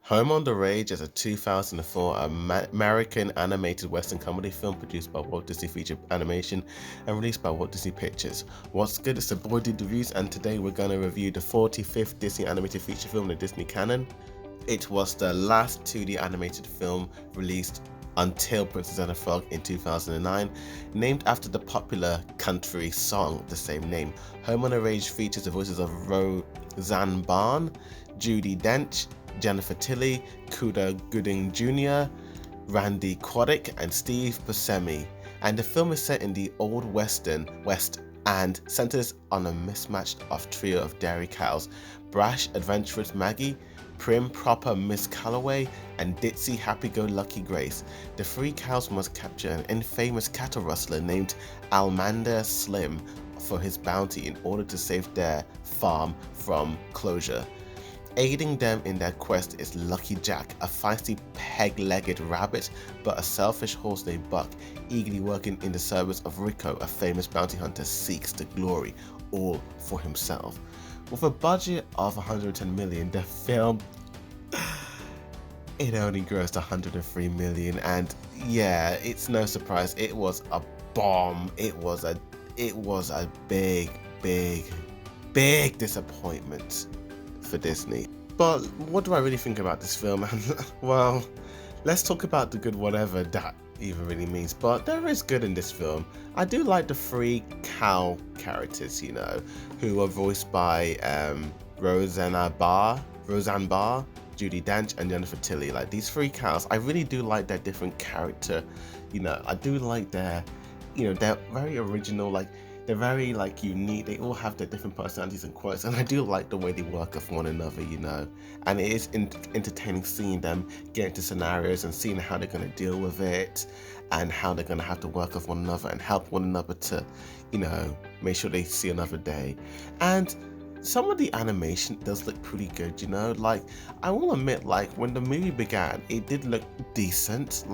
Home on the Rage is a 2004 American animated Western comedy film produced by Walt Disney Feature Animation and released by Walt Disney Pictures. What's good? It's the boy Dude Reviews, and today we're going to review the 45th Disney animated feature film in the Disney canon. It was the last 2D animated film released until Princess and the Frog in 2009, named after the popular country song of the same name. Home on the Rage features the voices of Roseanne Barr, Judi Dench, Jennifer Tilly, Cuba Gooding Jr., Randy Quaid, and Steve Buscemi. And the film is set in the Old West and centers on a mismatched off trio of dairy cows: brash, adventurous Maggie, prim, proper Miss Calloway, and ditzy, happy-go-lucky Grace. The three cows must capture an infamous cattle rustler named Almander Slim for his bounty in order to save their farm from closure. Aiding them in their quest is Lucky Jack, a feisty peg-legged rabbit, but a selfish horse named Buck, eagerly working in the service of Rico, a famous bounty hunter, seeks the glory, all for himself. With a budget of $110 million, the film it only grossed $103 million, and yeah, it's no surprise, it was a bomb. It was a big disappointment for Disney. But what do I really think about this film? Well, let's talk about the good, whatever that even really means. But there is good in this film. I do like the three cow characters, who are voiced by Roseanne Barr, Judi Dench, and Jennifer Tilly. Like, these three cows, I really do like their different character. I do like their, they're very original. Like, they're very unique. They all have their different personalities and quirks, and I do like the way they work with one another, and it is entertaining seeing them get into scenarios and seeing how they're going to deal with it and how they're going to have to work with one another and help one another to, make sure they see another day. And some of the animation does look pretty good, like, I will admit, like, when the movie began, it did look decent,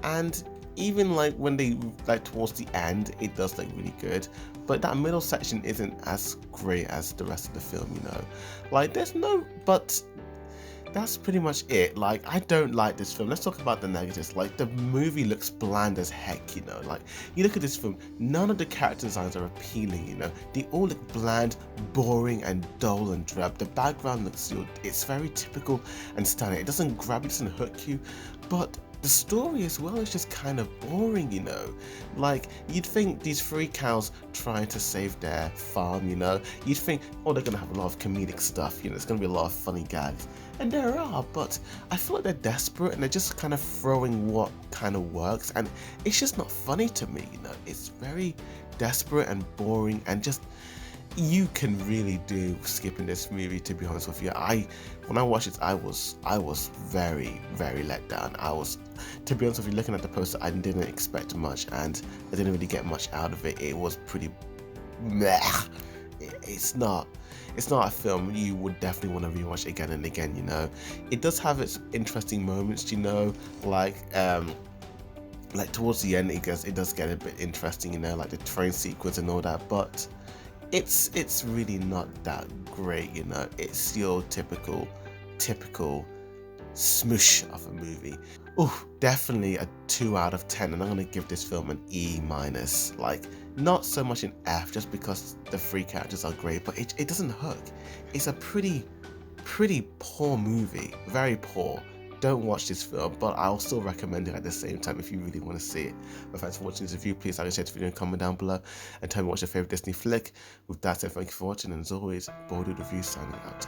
and even when they towards the end, it does look really good, but that middle section isn't as great as the rest of the film, but that's pretty much it. I don't like this film. Let's talk about the negatives. The movie looks bland as heck, you look at this film, none of the character designs are appealing, they all look bland, boring, and dull and drab. The background looks, it's very typical and standard. It doesn't grab you, it doesn't hook you, but the story as well is just kind of boring, you'd think these three cows trying to save their farm, you'd think, oh, they're gonna have a lot of comedic stuff, it's gonna be a lot of funny gags, and there are, but I feel like they're desperate and they're just kind of throwing what kind of works, and it's just not funny to me, it's very desperate and boring, and just, you can really do skipping this movie, to be honest with you. When I watched it, I was very, very let down. To be honest with you, looking at the poster, I didn't expect much, and I didn't really get much out of it. It was pretty meh. It's not a film you would definitely want to rewatch again and again, It does have its interesting moments, like towards the end, it does get a bit interesting, like the train sequence and all that, but it's really not that great, It's your typical smoosh of a movie. Definitely a 2 out of 10, and I'm gonna give this film an E-. Not so much an F, just because the three characters are great, but it doesn't hook. It's a pretty poor movie, very poor. Don't watch this film, but I'll still recommend it at the same time if you really want to see it. But thanks for watching this review. Please like and share this video and comment down below, and tell me what's your favorite Disney flick. With that said, thank you for watching, and as always, Boy Dude Reviews signing out.